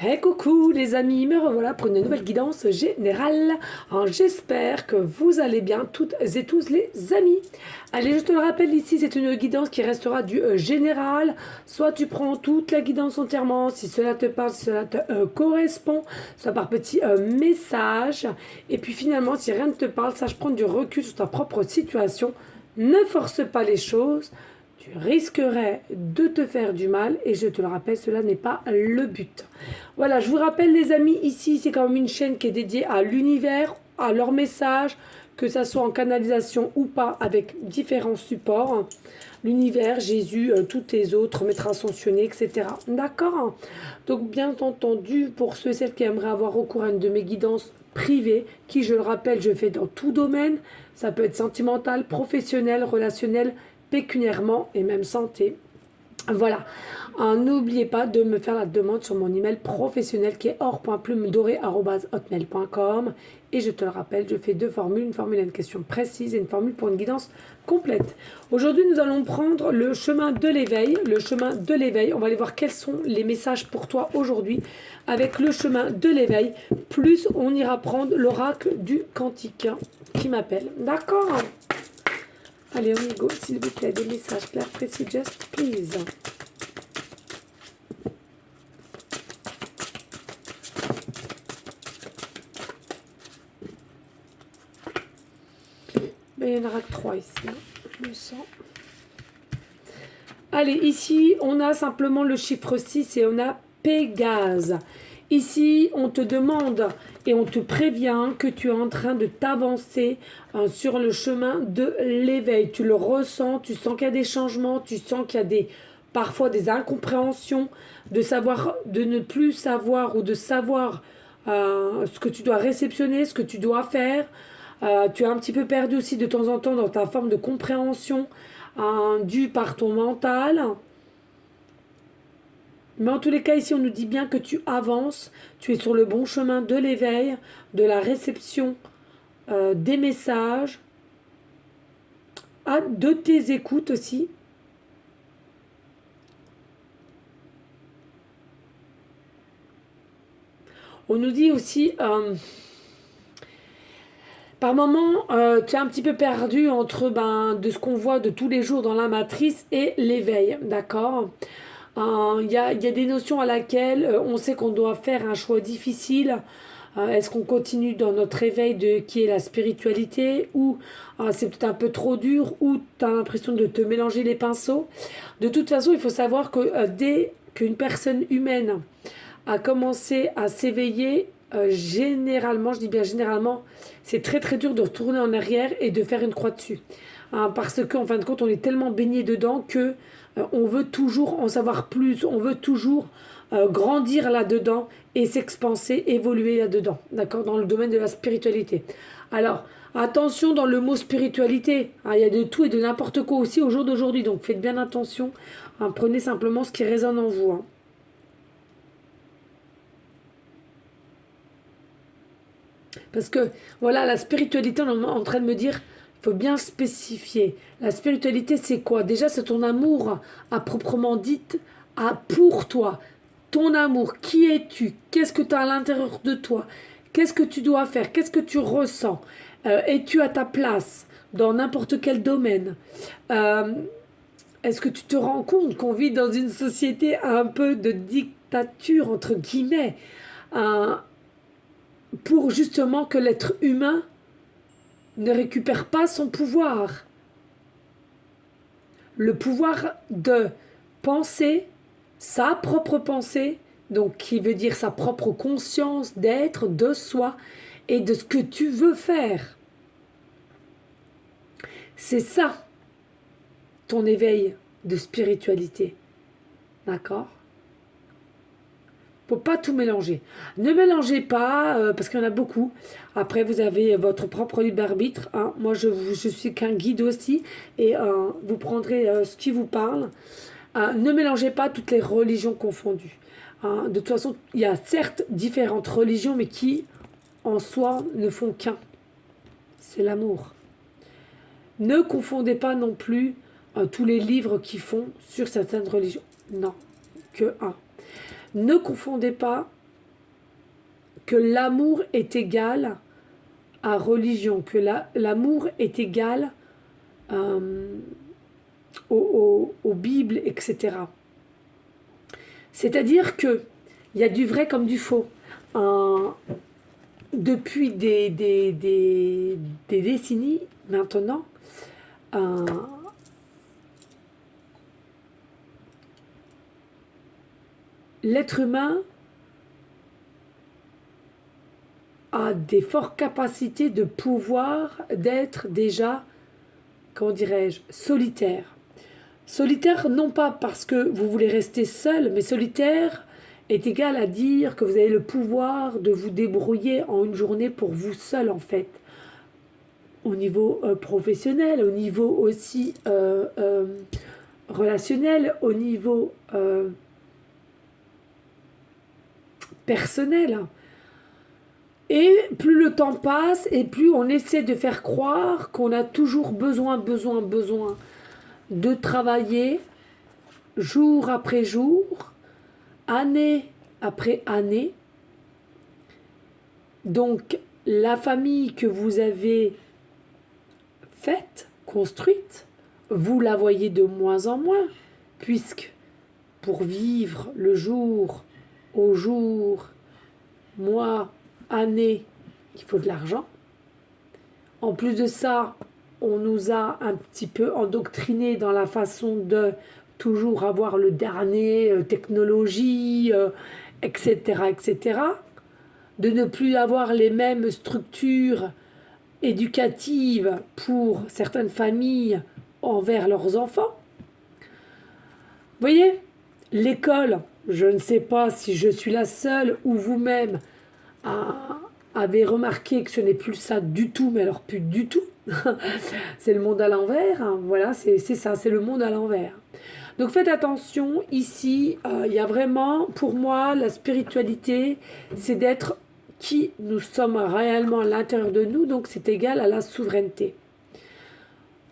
Hey coucou les amis, me revoilà pour une nouvelle guidance générale. J'espère que vous allez bien toutes et tous les amis. Allez, je te le rappelle ici, c'est une guidance qui restera du général. Soit tu prends toute la guidance entièrement, si cela te parle, si cela te correspond, soit par petits messages. Et puis finalement, si rien ne te parle, sache prendre du recul sur ta propre situation. Ne force pas les choses. Tu risquerais de te faire du mal et je te le rappelle, cela n'est pas le but. Voilà, je vous rappelle les amis, ici c'est quand même une chaîne qui est dédiée à l'univers, à leurs messages, que ça soit en canalisation ou pas, avec différents supports. L'univers, Jésus, tous les autres, maîtres ascensionnés, etc. D'accord. Donc bien entendu, pour ceux et celles qui aimeraient avoir recours à une de mes guidances privées, qui je le rappelle, je fais dans tout domaine, ça peut être sentimental, professionnel, relationnel, pécuniairement et même santé. Voilà, n'oubliez pas de me faire la demande sur mon email professionnel qui est or.plumedoré@hotmail.com. Et je te le rappelle, je fais deux formules, une formule à une question précise et une formule pour une guidance complète. Aujourd'hui, nous allons prendre le chemin de l'éveil. Le chemin de l'éveil, on va aller voir quels sont les messages pour toi aujourd'hui avec le chemin de l'éveil. Plus on ira prendre l'oracle du quantique qui m'appelle. D'accord? Allez, on y go, s'il vous plaît, des messages clairs, précis, just please. Ben, il y en aura que 3 ici, hein. Je le sens. Allez, ici, on a simplement le chiffre 6 et on a Pégase. Ici, on te demande et on te prévient que tu es en train de t'avancer sur le chemin de l'éveil. Tu le ressens, tu sens qu'il y a des changements, tu sens qu'il y a parfois des incompréhensions, de ne plus savoir ou de savoir ce que tu dois réceptionner, ce que tu dois faire. Tu es un petit peu perdu aussi de temps en temps dans ta forme de compréhension due par ton mental. Mais en tous les cas, ici, on nous dit bien que tu avances, tu es sur le bon chemin de l'éveil, de la réception des messages, de tes écoutes aussi. On nous dit aussi, par moments, tu es un petit peu perdu entre de ce qu'on voit de tous les jours dans la matrice et l'éveil, d'accord ? Il y a des notions à laquelle on sait qu'on doit faire un choix difficile. Est-ce qu'on continue dans notre éveil qui est la spiritualité ou c'est peut-être un peu trop dur ou tu as l'impression de te mélanger les pinceaux. De toute façon, il faut savoir que dès qu'une personne humaine a commencé à s'éveiller, généralement, je dis bien généralement, c'est très très dur de retourner en arrière et de faire une croix dessus. Parce qu'en fin de compte, on est tellement baigné dedans que on veut toujours en savoir plus, on veut toujours grandir là-dedans et s'expanser, évoluer là-dedans, d'accord, dans le domaine de la spiritualité. Alors, attention dans le mot spiritualité, il y a de tout et de n'importe quoi aussi au jour d'aujourd'hui, donc faites bien attention, prenez simplement ce qui résonne en vous. Parce que, voilà, la spiritualité, on est en train de me dire, il faut bien spécifier. La spiritualité, c'est quoi? Déjà, c'est ton amour à proprement dit, pour toi. Ton amour, qui es-tu? Qu'est-ce que tu as à l'intérieur de toi? Qu'est-ce que tu dois faire? Qu'est-ce que tu ressens? Es-tu à ta place dans n'importe quel domaine? Est-ce que tu te rends compte qu'on vit dans une société un peu de dictature, entre guillemets, pour justement que l'être humain ne récupère pas son pouvoir. Le pouvoir de penser sa propre pensée, donc qui veut dire sa propre conscience d'être, de soi et de ce que tu veux faire. C'est ça, ton éveil de spiritualité. D'accord ? Faut pas tout mélanger. Ne mélangez pas, parce qu'il y en a beaucoup. Après, vous avez votre propre libre arbitre. Moi, je suis qu'un guide aussi. Et vous prendrez ce qui vous parle. Ne mélangez pas toutes les religions confondues. De toute façon, il y a certes différentes religions, mais qui, en soi, ne font qu'un. C'est l'amour. Ne confondez pas non plus tous les livres qui font sur certaines religions. Non, que un. Ne confondez pas que l'amour est égal à religion, que l'amour est égal aux Bibles, etc. C'est-à-dire que il y a du vrai comme du faux. Depuis des décennies maintenant, l'être humain a des fortes capacités de pouvoir d'être déjà, comment dirais-je, solitaire. Solitaire, non pas parce que vous voulez rester seul, mais solitaire est égal à dire que vous avez le pouvoir de vous débrouiller en une journée pour vous seul, en fait. Au niveau professionnel, au niveau aussi relationnel, au niveau personnel. Et plus le temps passe, et plus on essaie de faire croire qu'on a toujours besoin de travailler jour après jour, année après année. Donc, la famille que vous avez faite, construite, vous la voyez de moins en moins, puisque pour vivre le jour au jour, mois, année, il faut de l'argent. En plus de ça, on nous a un petit peu endoctrinés dans la façon de toujours avoir le dernier technologie, etc., etc., de ne plus avoir les mêmes structures éducatives pour certaines familles envers leurs enfants. Vous voyez, l'école, je ne sais pas si je suis la seule ou vous-même avez remarqué que ce n'est plus ça du tout, mais alors plus du tout. C'est le monde à l'envers, hein. Voilà, c'est ça, c'est le monde à l'envers. Donc faites attention, ici, il y a vraiment, pour moi, la spiritualité, c'est d'être qui nous sommes réellement à l'intérieur de nous, donc c'est égal à la souveraineté.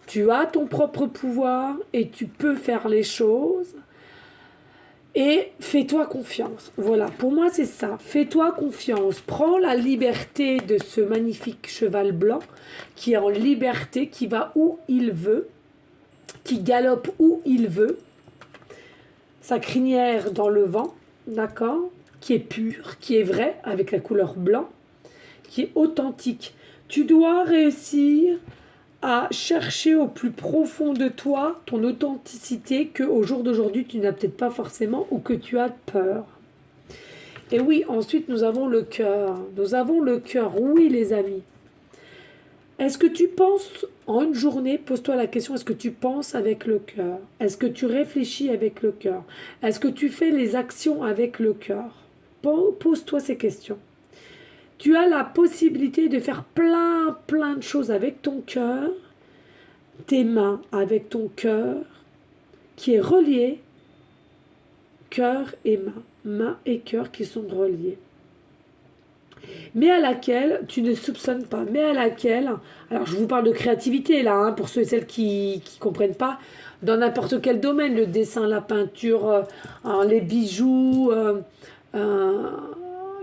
Tu as ton propre pouvoir et tu peux faire les choses. Et fais-toi confiance. Voilà, pour moi c'est ça. Fais-toi confiance. Prends la liberté de ce magnifique cheval blanc qui est en liberté, qui va où il veut, qui galope où il veut. Sa crinière dans le vent, d'accord, qui est pure, qui est vrai, avec la couleur blanc, qui est authentique. Tu dois réussir à chercher au plus profond de toi ton authenticité que au jour d'aujourd'hui tu n'as peut-être pas forcément ou que tu as peur. Et oui, ensuite nous avons le cœur. Nous avons le cœur, oui les amis. Est-ce que tu penses en une journée, pose-toi la question, est-ce que tu penses avec le cœur? Est-ce que tu réfléchis avec le cœur? Est-ce que tu fais les actions avec le cœur? Pose-toi ces questions. Tu as la possibilité de faire plein de choses avec ton cœur, tes mains avec ton cœur, qui est relié, cœur et main, main et cœur qui sont reliés. Mais à laquelle tu ne soupçonnes pas, mais à laquelle, alors je vous parle de créativité là, hein, pour ceux et celles qui ne comprennent pas, dans n'importe quel domaine, le dessin, la peinture, les bijoux,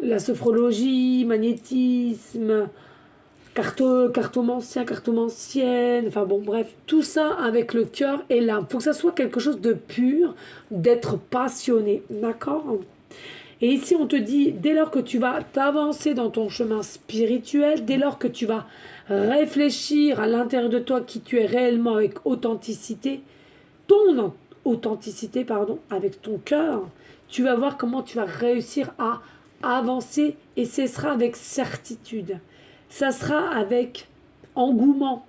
la sophrologie, magnétisme, cartomancienne, enfin bon, bref, tout ça avec le cœur et l'âme. Il faut que ça soit quelque chose de pur, d'être passionné, d'accord? Et ici, on te dit, dès lors que tu vas t'avancer dans ton chemin spirituel, dès lors que tu vas réfléchir à l'intérieur de toi qui tu es réellement avec authenticité, ton authenticité, pardon, avec ton cœur, tu vas voir comment tu vas réussir à avancer et ce sera avec certitude. Ça sera avec engouement.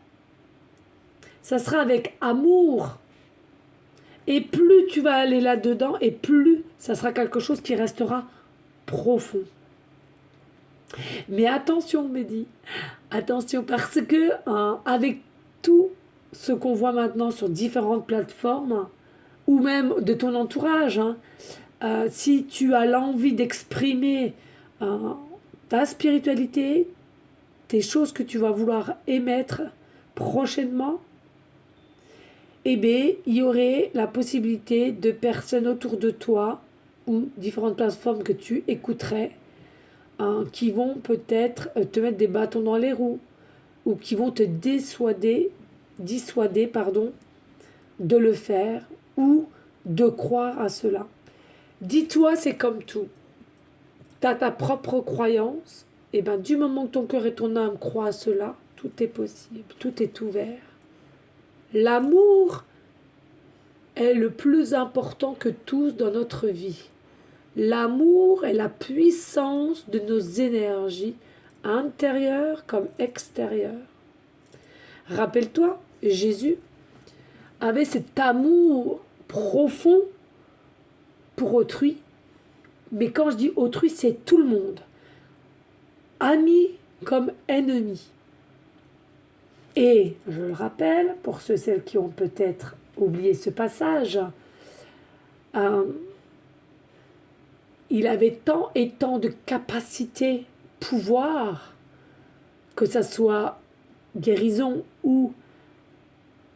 Ça sera avec amour. Et plus tu vas aller là-dedans, et plus ça sera quelque chose qui restera profond. Mais attention, Mehdi, attention, parce que avec tout ce qu'on voit maintenant sur différentes plateformes, ou même de ton entourage, si tu as l'envie d'exprimer ta spiritualité, tes choses que tu vas vouloir émettre prochainement, eh bien, il y aurait la possibilité de personnes autour de toi ou différentes plateformes que tu écouterais hein, qui vont peut-être te mettre des bâtons dans les roues ou qui vont te dissuader, pardon, de le faire ou de croire à cela. Dis-toi, c'est comme tout. Tu as ta propre croyance, et bien du moment que ton cœur et ton âme croient à cela, tout est possible, tout est ouvert. L'amour est le plus important que tous dans notre vie. L'amour est la puissance de nos énergies, intérieures comme extérieures. Rappelle-toi, Jésus avait cet amour profond pour autrui, mais quand je dis autrui, c'est tout le monde, ami comme ennemi. Et je le rappelle, pour ceux et celles qui ont peut-être oublié ce passage, il avait tant et tant de capacités, pouvoir, que ça soit guérison ou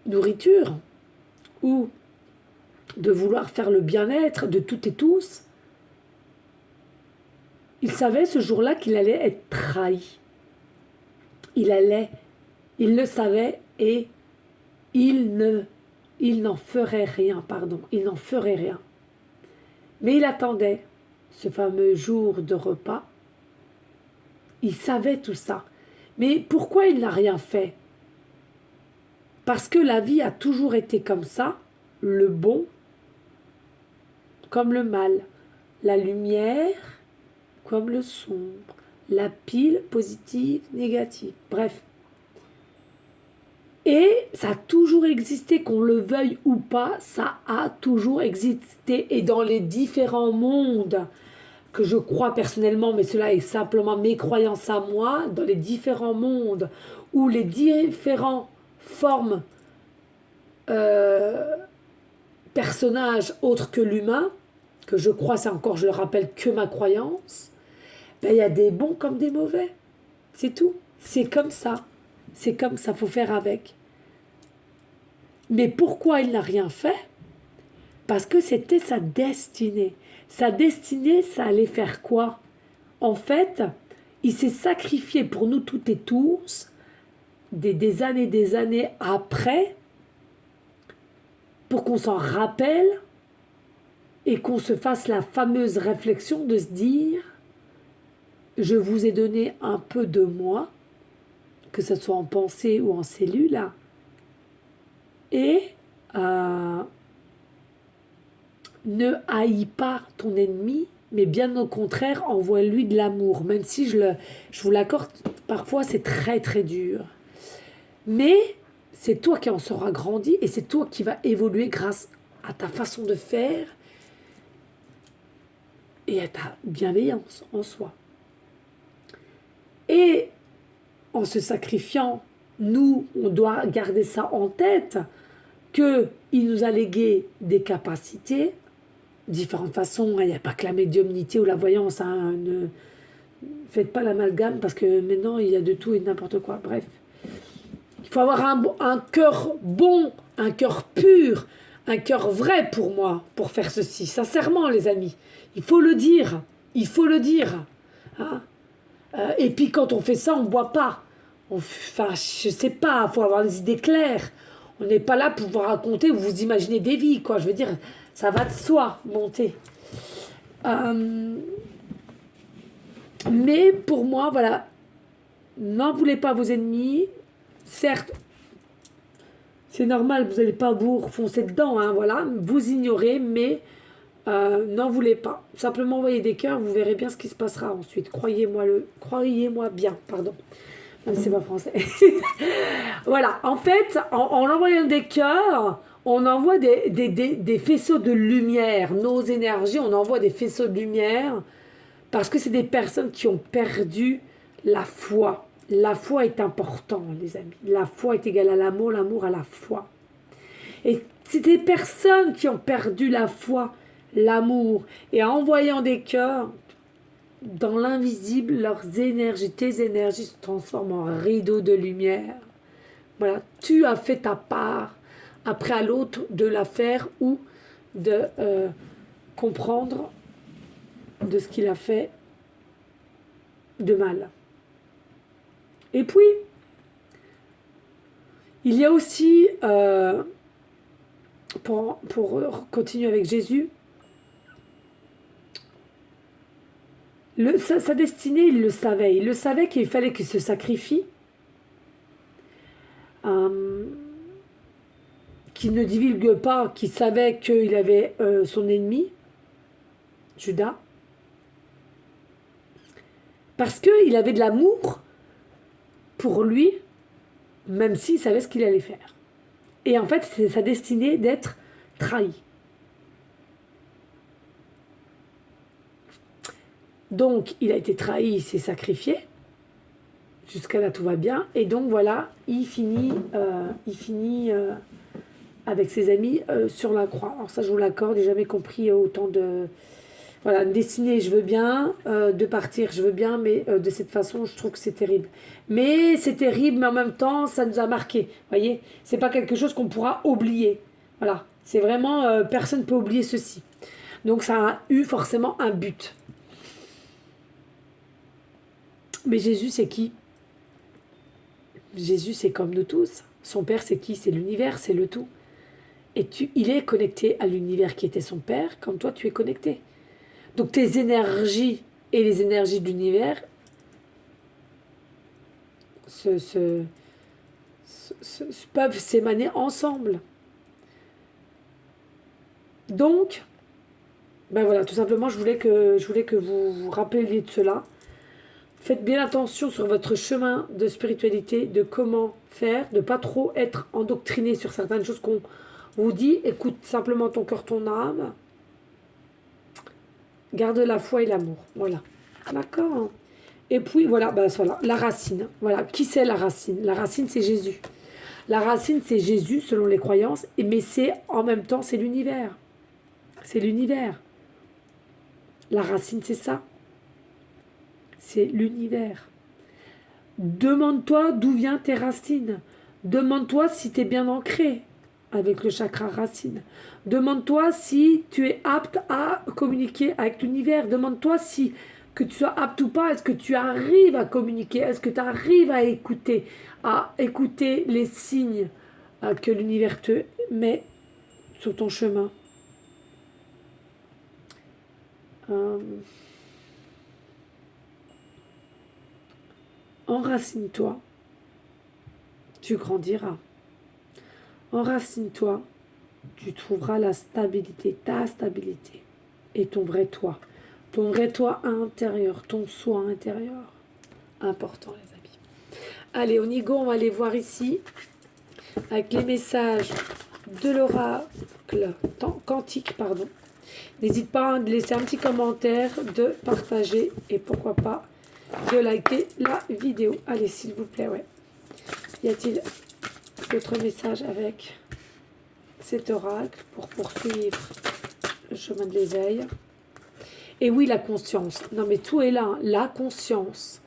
nourriture, ou de vouloir faire le bien-être de toutes et tous. Il savait ce jour-là qu'il allait être trahi. Il le savait et il n'en ferait rien, il n'en ferait rien. Mais il attendait ce fameux jour de repas. Il savait tout ça. Mais pourquoi il n'a rien fait? Parce que la vie a toujours été comme ça, le bon comme le mal, la lumière comme le sombre, la pile positive, négative, bref. Et ça a toujours existé, qu'on le veuille ou pas, ça a toujours existé. Et dans les différents mondes que je crois personnellement, mais cela est simplement mes croyances à moi, dans les différents mondes où les différentes formes, personnages autres que l'humain, que je crois, c'est encore, je le rappelle, que ma croyance, ben, il y a des bons comme des mauvais. C'est tout. C'est comme ça. C'est comme ça, faut faire avec. Mais pourquoi il n'a rien fait? Parce que c'était sa destinée. Sa destinée, ça allait faire quoi? En fait, il s'est sacrifié pour nous toutes et tous, des années après, pour qu'on s'en rappelle et qu'on se fasse la fameuse réflexion de se dire, je vous ai donné un peu de moi, que ce soit en pensée ou en cellule, et ne haïs pas ton ennemi, mais bien au contraire, envoie-lui de l'amour, même si je vous l'accorde, parfois c'est très très dur. Mais c'est toi qui en seras grandi et c'est toi qui vas évoluer grâce à ta façon de faire et à ta bienveillance en soi. Et en se sacrifiant, nous, on doit garder ça en tête, qu'il nous a légué des capacités, différentes façons, il n'y a pas que la médiumnité ou la voyance, hein, ne faites pas l'amalgame parce que maintenant il y a de tout et de n'importe quoi, bref. Il faut avoir un cœur bon, un cœur pur, un cœur vrai pour moi, pour faire ceci, sincèrement les amis, il faut le dire, hein. Et puis quand on fait ça, on ne boit pas, enfin je sais pas, il faut avoir les idées claires, on n'est pas là pour vous raconter ou vous imaginer des vies, quoi, je veux dire, ça va de soi, monter. Mais pour moi, voilà, n'en voulez pas vos ennemis. Certes, c'est normal, vous n'allez pas vous foncer dedans, hein, voilà, vous ignorez, mais n'en voulez pas. Simplement envoyez des cœurs, vous verrez bien ce qui se passera ensuite. Croyez-moi bien, pardon. Non, c'est pas français. Voilà, en fait, en envoyant des cœurs, on envoie des faisceaux de lumière. Nos énergies, on envoie des faisceaux de lumière parce que c'est des personnes qui ont perdu la foi. La foi est importante, les amis. La foi est égale à l'amour, l'amour à la foi. Et c'est des personnes qui ont perdu la foi, l'amour. Et en envoyant des cœurs, dans l'invisible, leurs énergies, tes énergies se transforment en rideaux de lumière. Voilà, tu as fait ta part. Après à l'autre de la faire ou de comprendre de ce qu'il a fait de mal. Et puis, il y a aussi, pour continuer avec Jésus, sa destinée, il le savait. Il le savait qu'il fallait qu'il se sacrifie, qu'il ne divulgue pas, qu'il savait qu'il avait son ennemi, Judas, parce qu'il avait de l'amour pour lui, même s'il savait ce qu'il allait faire. Et en fait, c'est sa destinée d'être trahi. Donc, il a été trahi, il s'est sacrifié. Jusqu'à là, tout va bien. Et donc, voilà, il finit avec ses amis sur la croix. Alors ça, je vous l'accorde, j'ai jamais compris autant de... Voilà, une destinée, je veux bien, de partir, je veux bien, mais de cette façon, je trouve que c'est terrible. Mais c'est terrible, mais en même temps, ça nous a marqué. Vous voyez, c'est pas quelque chose qu'on pourra oublier. Voilà, c'est vraiment, personne ne peut oublier ceci. Donc ça a eu forcément un but. Mais Jésus, c'est qui? Jésus, c'est comme nous tous. Son Père, c'est qui? C'est l'univers, c'est le tout. Et il est connecté à l'univers qui était son Père, comme toi, tu es connecté. Donc tes énergies et les énergies de l'univers peuvent s'émaner ensemble. Donc, ben voilà, tout simplement, je voulais que vous vous rappeliez de cela. Faites bien attention sur votre chemin de spiritualité, de comment faire, de ne pas trop être endoctriné sur certaines choses qu'on vous dit. Écoute simplement ton cœur, ton âme. Garde la foi et l'amour. Voilà. D'accord. Et puis, voilà, la racine. Voilà. Qui c'est la racine? La racine, c'est Jésus. La racine, c'est Jésus, selon les croyances, mais c'est, en même temps, c'est l'univers. C'est l'univers. La racine, c'est ça. C'est l'univers. Demande-toi d'où viennent tes racines. Demande-toi si tu es bien ancré avec le chakra racine. Demande-toi si tu es apte à communiquer avec l'univers. Demande-toi si que tu sois apte ou pas. Est-ce que tu arrives à communiquer? Est-ce que tu arrives à écouter les signes que l'univers te met sur ton chemin? Enracine-toi, tu grandiras. Enracine-toi, tu trouveras la stabilité, ta stabilité et ton vrai toi intérieur, ton soi intérieur. Important, les amis. Allez, on y go, on va aller voir ici avec les messages de l'oracle quantique, pardon. N'hésite pas à laisser un petit commentaire, de partager et pourquoi pas de liker la vidéo. Allez, s'il vous plaît, ouais. Y a-t-il d'autres messages avec cet oracle pour poursuivre le chemin de l'éveil? Et oui, la conscience. Non, mais tout est là, hein. La conscience.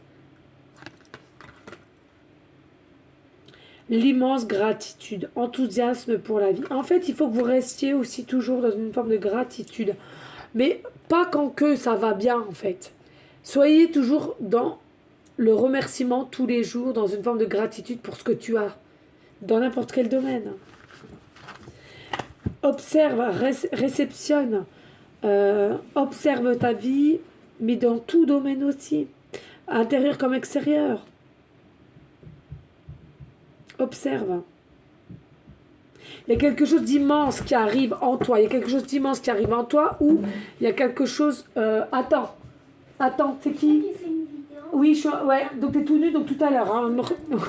L'immense gratitude, enthousiasme pour la vie. En fait, il faut que vous restiez aussi toujours dans une forme de gratitude. Mais pas quand que ça va bien, en fait. Soyez toujours dans le remerciement tous les jours, dans une forme de gratitude pour ce que tu as, dans n'importe quel domaine. Observe, réceptionne, observe ta vie, mais dans tout domaine aussi, intérieur comme extérieur. Observe. Il y a quelque chose d'immense qui arrive en toi. Il y a quelque chose d'immense qui arrive en toi ou il y a quelque chose... Attends, c'est qui? Oui, ouais, donc t'es tout nu, donc tout à l'heure. Hein.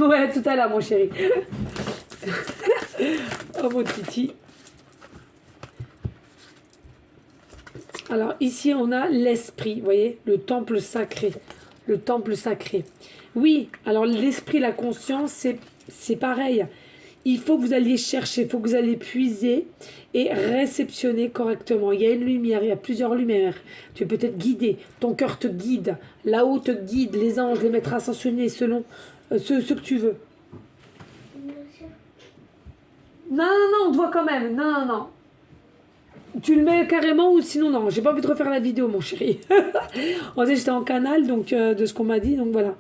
Ouais, tout à l'heure, mon chéri. Oh, mon titi. Alors, ici, on a l'esprit, vous voyez, le temple sacré. Le temple sacré. Oui, alors l'esprit, la conscience, c'est pareil. Il faut que vous alliez chercher, il faut que vous alliez puiser et réceptionner correctement. Il y a une lumière, il y a plusieurs lumières. Tu es peut-être guidé, ton cœur te guide, là-haut te guide, les anges, les maîtres ascensionnés, selon ce que tu veux. Non, on te voit quand même. Non. tu le mets carrément ou sinon non. J'ai pas envie de refaire la vidéo, mon chéri. On sait, j'étais en canal, donc de ce qu'on m'a dit, donc voilà.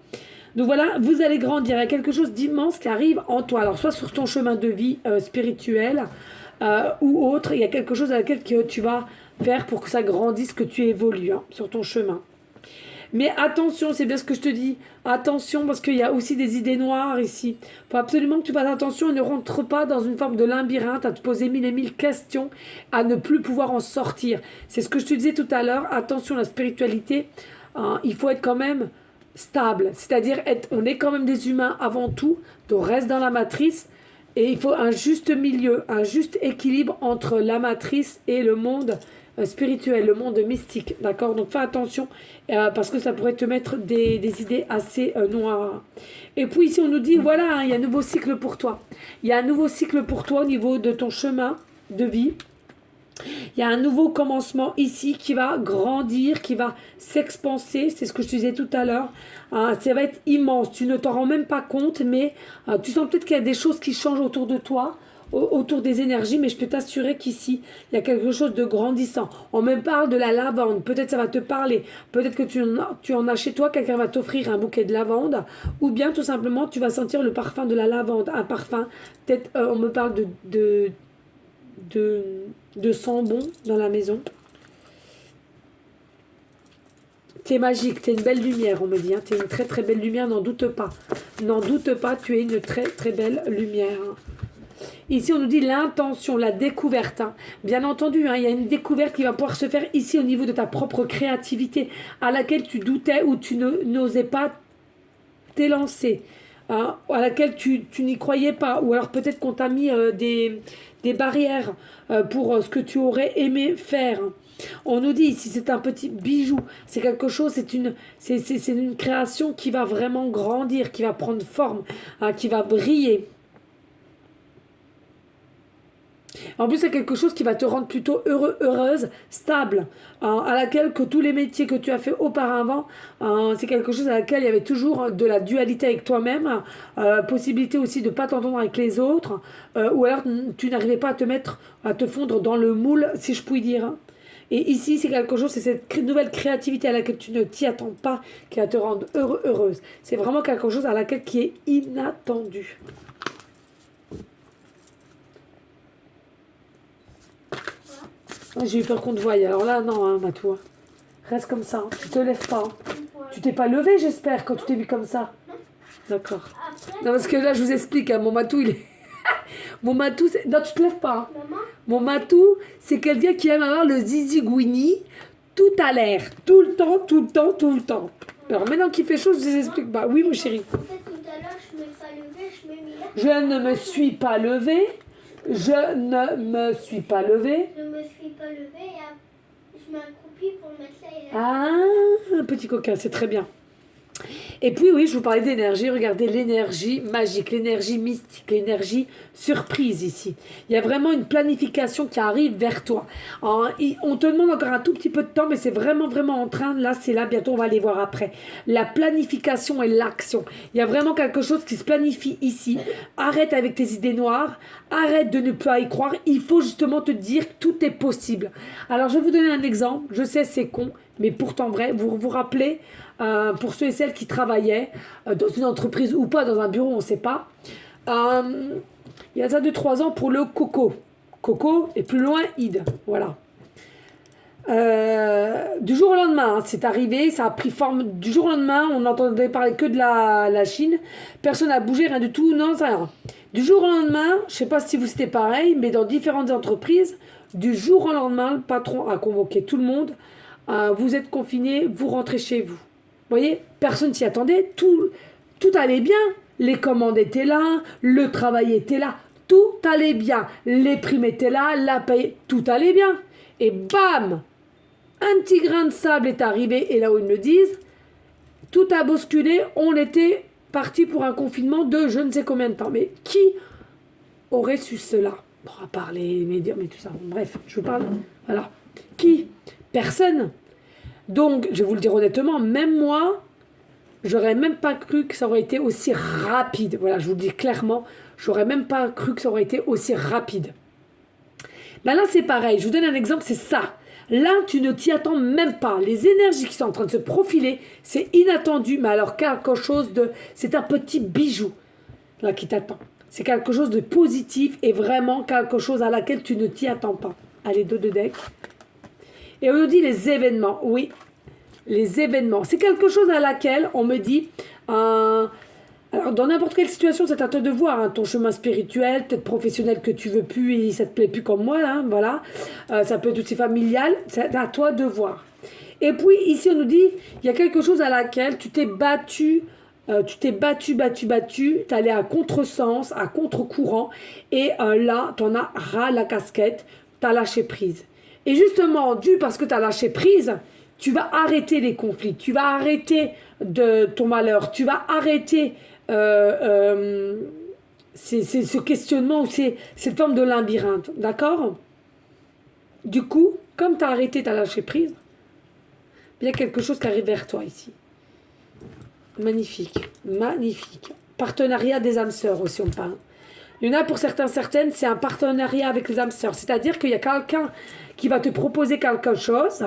Donc voilà, vous allez grandir. Il y a quelque chose d'immense qui arrive en toi. Alors, soit sur ton chemin de vie spirituel ou autre, il y a quelque chose à laquelle que tu vas faire pour que ça grandisse, que tu évolues sur ton chemin. Mais attention, c'est bien ce que je te dis. Attention, parce qu'il y a aussi des idées noires ici. Il faut absolument que tu fasses attention et ne rentre pas dans une forme de labyrinthe, à te poser mille et mille questions, à ne plus pouvoir en sortir. C'est ce que je te disais tout à l'heure. Attention, la spiritualité, il faut être quand même stable. C'est-à-dire, on est quand même des humains avant tout. Donc, reste dans la matrice. Et il faut un juste milieu, un juste équilibre entre la matrice et le monde spirituel, le monde mystique, d'accord? Donc fais attention parce que ça pourrait te mettre des idées assez noires. Et puis ici on nous dit, voilà, il y a un nouveau cycle pour toi. Il y a un nouveau cycle pour toi au niveau de ton chemin de vie. Il y a un nouveau commencement ici qui va grandir, qui va s'expanser. C'est ce que je te disais tout à l'heure. Ça va être immense. Tu ne t'en rends même pas compte, mais tu sens peut-être qu'il y a des choses qui changent autour de toi, autour des énergies, mais je peux t'assurer qu'ici, il y a quelque chose de grandissant. On me parle de la lavande. Peut-être ça va te parler. Peut-être que tu en as chez toi. Quelqu'un va t'offrir un bouquet de lavande. Ou bien, tout simplement, tu vas sentir le parfum de la lavande. Un parfum. Peut-être, on me parle de sang bon dans la maison. T'es magique, t'es une belle lumière, on me dit. T'es une très très belle lumière, n'en doute pas. N'en doute pas, tu es une très très belle lumière. Ici, on nous dit l'intention, la découverte. Bien entendu, il y a une découverte qui va pouvoir se faire ici au niveau de ta propre créativité, à laquelle tu doutais ou tu n'osais pas t'élancer, à laquelle tu n'y croyais pas. Ou alors peut-être qu'on t'a mis des barrières pour ce que tu aurais aimé faire. On nous dit ici, c'est un petit bijou, c'est quelque chose, c'est une création qui va vraiment grandir, qui va prendre forme, qui va briller. En plus, c'est quelque chose qui va te rendre plutôt heureux, heureuse, stable, à laquelle que tous les métiers que tu as fait auparavant, c'est quelque chose à laquelle il y avait toujours de la dualité avec toi-même, possibilité aussi de ne pas t'entendre avec les autres, ou alors tu n'arrivais pas à te fondre dans le moule, si je puis dire. Et ici, c'est quelque chose, c'est cette nouvelle créativité à laquelle tu ne t'y attends pas, qui va te rendre heureux, heureuse. C'est vraiment quelque chose à laquelle qui est inattendu. J'ai eu peur qu'on te voie. Alors là, non, Matou. Reste comme ça. Tu te lèves pas. Tu t'es pas levé, j'espère, quand tu t'es vu comme ça. D'accord. Non, parce que là, je vous explique. Mon Matou, il est... Mon Matou, c'est... Non, tu te lèves pas. Mon Matou, c'est quelqu'un qui aime avoir le zizi gouini tout à l'air. Tout le temps, tout le temps, tout le temps. Alors maintenant qu'il fait chaud, je vous explique pas. Oui, mon chéri. En fait, tout à l'heure, je me suis pas levée, je me mis là. Je ne me suis pas levée. Je ne me suis pas levée. Je me suis pas levée et je m'accroupis pour mettre ça et là. Ah, un petit coquin, c'est très bien. Et puis oui, je vous parlais d'énergie. Regardez l'énergie magique, l'énergie mystique, l'énergie surprise ici. Il y a vraiment une planification qui arrive vers toi. On te demande encore un tout petit peu de temps, mais c'est vraiment, vraiment en train. Là, c'est là. Bientôt, on va aller voir après. La planification et l'action. Il y a vraiment quelque chose qui se planifie ici. Arrête avec tes idées noires. Arrête de ne pas y croire. Il faut justement te dire que tout est possible. Alors, je vais vous donner un exemple. Je sais, c'est con, mais pourtant vrai. Vous vous rappelez, pour ceux et celles qui travaillaient dans une entreprise ou pas, dans un bureau, on ne sait pas. Il y a ça 2-3 ans pour le coco. Coco et plus loin, id. Voilà. Du jour au lendemain, c'est arrivé, ça a pris forme. Du jour au lendemain, on n'entendait parler que de la Chine. Personne n'a bougé, rien du tout. Non, ça rien. Du jour au lendemain, je ne sais pas si vous c'était pareil, mais dans différentes entreprises, du jour au lendemain, le patron a convoqué tout le monde. Vous êtes confinés, vous rentrez chez vous. Vous voyez, personne s'y attendait, tout allait bien. Les commandes étaient là, le travail était là, tout allait bien. Les primes étaient là, la paye, tout allait bien. Et bam, un petit grain de sable est arrivé, et là où ils me le disent, tout a bousculé, on était parti pour un confinement de je ne sais combien de temps. Mais qui aurait su cela? Bon, à part les médias, mais tout ça, bref, je vous parle, voilà. Qui? Personne. Donc, je vais vous le dire honnêtement, même moi, j'aurais même pas cru que ça aurait été aussi rapide. Voilà, je vous le dis clairement, j'aurais même pas cru que ça aurait été aussi rapide. Ben là, c'est pareil. Je vous donne un exemple, c'est ça. Là, tu ne t'y attends même pas. Les énergies qui sont en train de se profiler, c'est inattendu, mais alors quelque chose de... C'est un petit bijou, là, qui t'attend. C'est quelque chose de positif et vraiment quelque chose à laquelle tu ne t'y attends pas. Allez, dos de deck. Et on nous dit les événements. Oui, les événements. C'est quelque chose à laquelle on me dit... alors, dans n'importe quelle situation, c'est à toi de voir, hein, ton chemin spirituel, peut-être professionnel que tu veux plus et ça te plaît plus comme moi, hein, voilà. Ça peut être aussi familial, c'est à toi de voir. Et puis, ici, on nous dit, il y a quelque chose à laquelle tu t'es battu, tu es allé à contresens, à contre-courant, et là, tu en as ras la casquette, tu as lâché prise. Et justement, parce que tu as lâché prise, tu vas arrêter les conflits, tu vas arrêter de ton malheur, tu vas arrêter c'est ce questionnement ou c'est cette forme de labyrinthe, d'accord? Du coup, comme tu as arrêté, tu as lâché prise, il y a quelque chose qui arrive vers toi ici. Magnifique, magnifique. Partenariat des âmes sœurs aussi, on parle. Il y en a pour certaines, c'est un partenariat avec les âmes sœurs. C'est-à-dire qu'il y a quelqu'un qui va te proposer quelque chose,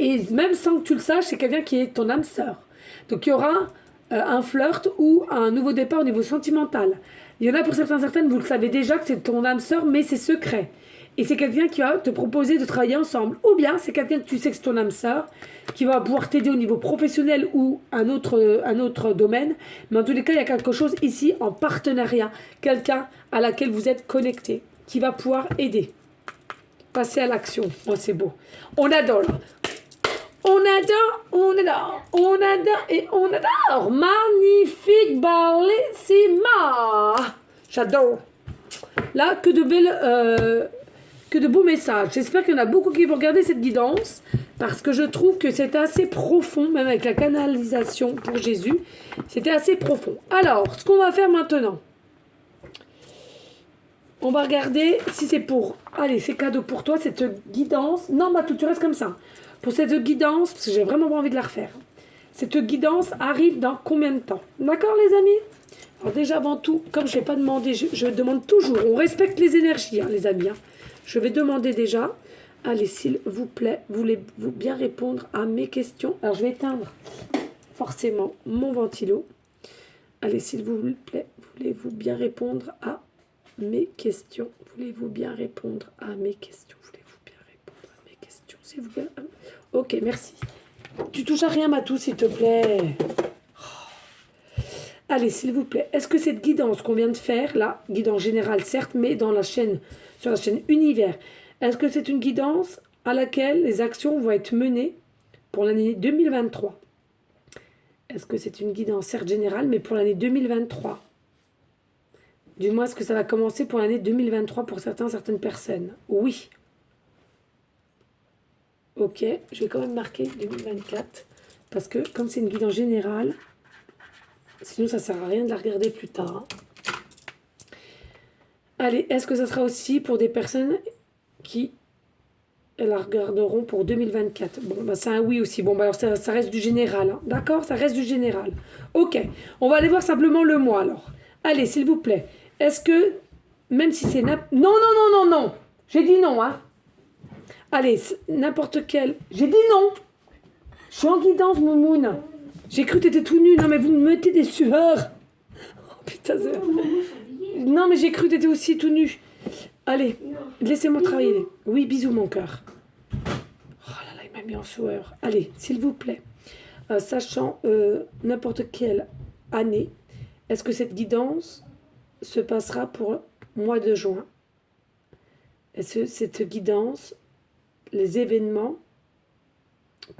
et même sans que tu le saches, c'est quelqu'un qui est ton âme sœur. Donc il y aura un flirt ou un nouveau départ au niveau sentimental. Il y en a pour certaines, vous le savez déjà que c'est ton âme sœur, mais c'est secret. Et c'est quelqu'un qui va te proposer de travailler ensemble. Ou bien c'est quelqu'un que tu sais que c'est ton âme sœur, qui va pouvoir t'aider au niveau professionnel ou un autre domaine. Mais en tous les cas, il y a quelque chose ici en partenariat. Quelqu'un à laquelle vous êtes connecté, qui va pouvoir aider. Passer à l'action. Oh, c'est beau. On adore. On adore et on adore. Magnifique, bellissima. J'adore. Là, que de beaux messages. J'espère qu'il y en a beaucoup qui vont regarder cette guidance parce que je trouve que c'est assez profond, même avec la canalisation pour Jésus. C'était assez profond. Alors, ce qu'on va faire maintenant, on va regarder si c'est pour... Allez, c'est cadeau pour toi, cette guidance. Non, Matou, tu restes comme ça. Pour cette guidance, parce que j'ai vraiment pas envie de la refaire. Cette guidance arrive dans combien de temps? D'accord, les amis? Alors déjà, avant tout, comme je n'ai pas demandé, je demande toujours, on respecte les énergies, hein, les amis. Hein. Je vais demander déjà, allez, s'il vous plaît, voulez-vous bien répondre à mes questions? Alors, je vais éteindre forcément mon ventilo. Allez, s'il vous plaît, voulez-vous bien répondre à mes questions? Voulez-vous bien répondre à mes questions? Voulez-vous bien répondre à mes questions, s'il vous plaît? Ok, merci. Tu touches à rien, Matou, s'il te plaît. Allez, s'il vous plaît, est-ce que cette guidance qu'on vient de faire, là, guidance générale, certes, mais dans la chaîne, sur la chaîne Univers, est-ce que c'est une guidance à laquelle les actions vont être menées pour l'année 2023? Est-ce que c'est une guidance, certes, générale, mais pour l'année 2023? Du moins, est-ce que ça va commencer pour l'année 2023 pour certaines personnes? Oui. Ok, je vais quand même marquer 2024, parce que comme c'est une guidance générale, sinon ça ne sert à rien de la regarder plus tard. Allez, est-ce que ça sera aussi pour des personnes qui la regarderont pour 2024? Bon, bah c'est un oui aussi. Bon, bah alors ça reste du général. Hein. D'accord? Ça reste du général. Ok, on va aller voir simplement le mois alors. Allez, s'il vous plaît. Est-ce que, même si c'est... Non. J'ai dit non, hein. Allez, n'importe quel... J'ai dit non. Je suis en guidance, Moumoune. J'ai cru que t'étais tout nu. Non, mais vous me mettez des sueurs. Oh, putain, non, mais j'ai cru que t'étais aussi tout nu. Allez, laissez-moi travailler. Oui, bisous, mon cœur. Oh là là, il m'a mis en sueur. Allez, s'il vous plaît. Sachant n'importe quelle année, est-ce que cette guidance se passera pour mois de juin? Est-ce que cette guidance, les événements,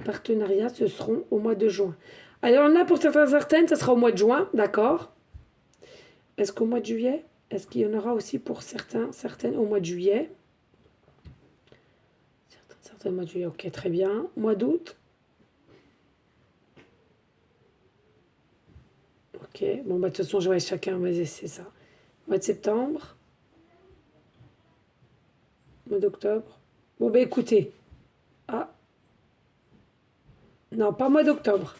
partenariats, ce seront au mois de juin? Alors, on a pour certaines, ça sera au mois de juin, d'accord? Est-ce qu'au mois de juillet? Est-ce qu'il y en aura aussi pour certaines au mois de juillet? Certains au mois de juillet, ok, très bien. Mois d'août? Ok, bon, bah, de toute façon, je vois chacun, vas-y, c'est ça. Mois de septembre? Mois d'octobre? Bon, bah, écoutez. Ah. Non, pas mois d'octobre.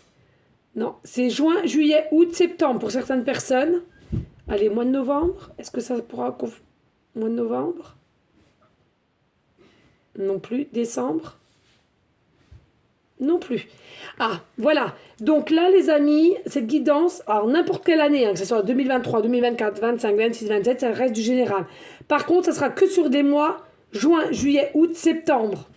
Non, c'est juin, juillet, août, septembre pour certaines personnes. Allez, mois de novembre. Est-ce que ça pourra... Mois de novembre? Non plus. Décembre? Non plus. Ah, voilà. Donc là, les amis, cette guidance, alors n'importe quelle année, hein, que ce soit 2023, 2024, 25, 26, 27, ça reste du général. Par contre, ça sera que sur des mois juin, juillet, août, septembre.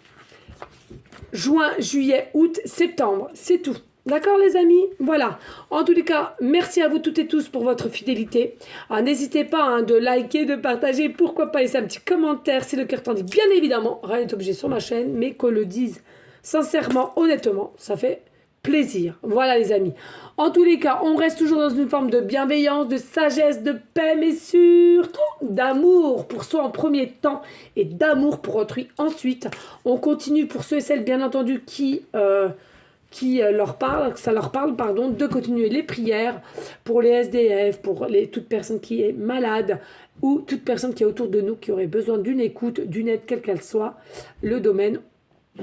Juin, juillet, août, septembre. C'est tout. D'accord les amis? Voilà. En tous les cas, merci à vous toutes et tous pour votre fidélité. N'hésitez pas hein, de liker, de partager, pourquoi pas laisser un petit commentaire si le cœur t'en dit. Bien évidemment, rien n'est obligé sur ma chaîne, mais qu'on le dise sincèrement, honnêtement, ça fait plaisir. Voilà les amis. En tous les cas, on reste toujours dans une forme de bienveillance, de sagesse, de paix, mais surtout d'amour pour soi en premier temps et d'amour pour autrui ensuite. On continue pour ceux et celles bien entendu qui leur parle, que ça leur parle, pardon, de continuer les prières pour les SDF, pour toute personne qui est malade ou toute personne qui est autour de nous qui aurait besoin d'une écoute, d'une aide, quelle qu'elle soit, le domaine,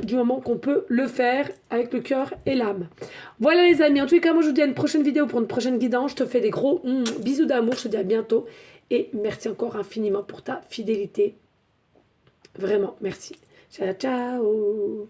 du moment qu'on peut le faire avec le cœur et l'âme. Voilà les amis, en tous les cas, moi je vous dis à une prochaine vidéo pour une prochaine guidance. Je te fais des gros bisous d'amour, je te dis à bientôt et merci encore infiniment pour ta fidélité. Vraiment, merci. Ciao, ciao.